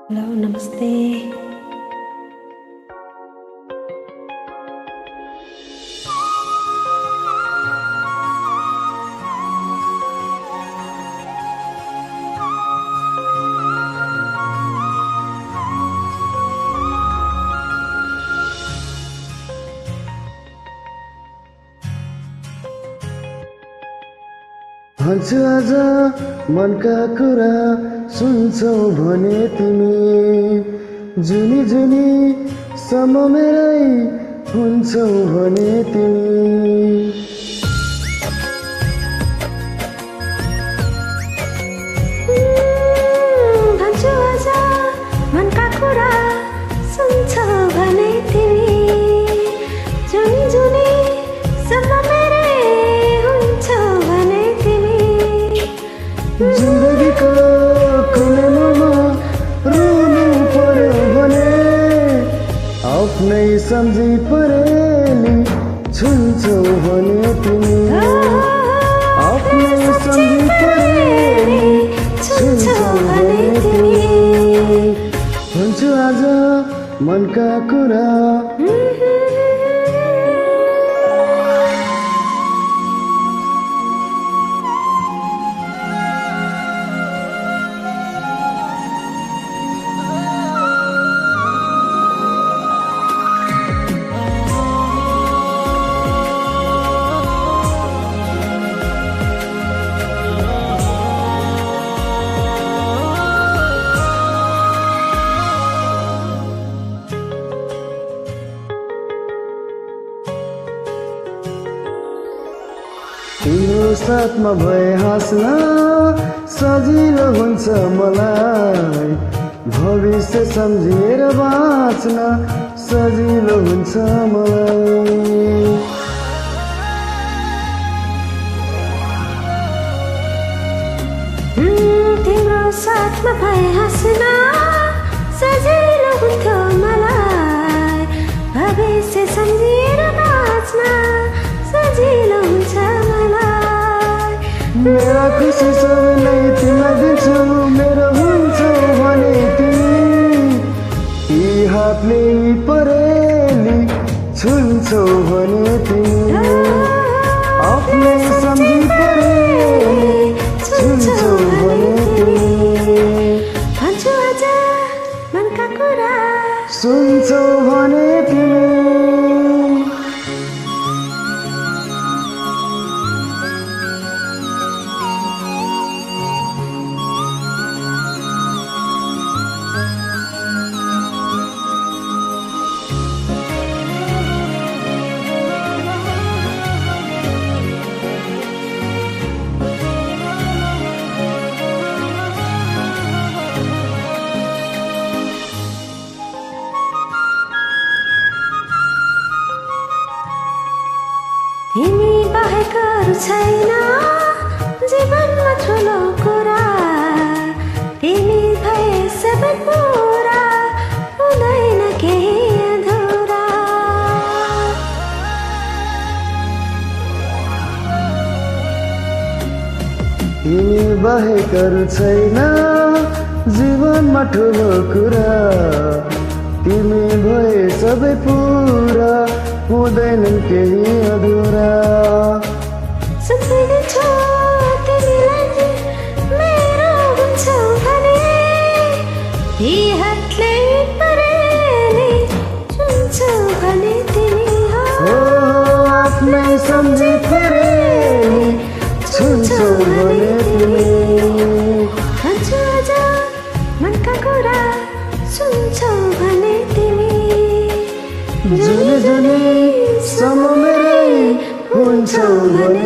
Hello नमस्ते। भन्छु आज मनका कुरा सुन्छौ भने तिमी, जुनी जुनी सम्म मेरै हुन्छौ भने तिमी। भन्छु आज मनका कुरा सुन्छौ भने तिमी, जुनी जुनी सम्म मेरै हुन्छौ भने तिमी। जिन्दगीको कुनै मोडमा रुनु पर्यो भने आफ्नै सम्झी परेली छुन्छौ भने तिमी, आफ्नै सम्झी परेली छुन्छौ भने तिमी। भन्छु आज मनका कुरा तिम्रो साथमा भए हाँस्न सजिलो हुन्छ मलाई, भविष्य सम्झेर बाँच्न सजिलो हुन्छ मलाई। तिम्रो साथमा भए हाँस्न सजिलो हुन्थ्यो मलाई, भविष्य सम्झेर बाँच्न सजिलो हुन्छ मलाई। मेरा खुसी सबैलाई तिमीलाई दिन्छु, मेरो हुन्छ भने तिमी, यी हातले परेली छुन्छौ भने तिमी, आफ्नै सम्झी परेली छुन्छौ भने तिमी। भन्छु आज मनका कुरा सुन्छौ भने तिमी। तिमी बाहेक अरू छैन जीवनमा ठुलो कुरा, तिमी भए सबै पुरा, हुँदैन केही अधुरा। तिमी बाहेक अरू छैन जीवनमा ठुलो कुरा, तिमी भए सबै पुरा, हुँदैनन् केही अधुरा। सम्झिन्छु तिमीलाई मेरो हुन्छौ भने, यी हातले परेली छुन्छौ भने तिमी। हो आफ्नै सम्झी परेली छुन्छौ भने तिमी। भन्छु आज मनका कुरा सुन्छौ भने तिमी, जुनी जुनी सम्म मेरै हुन्छौ भने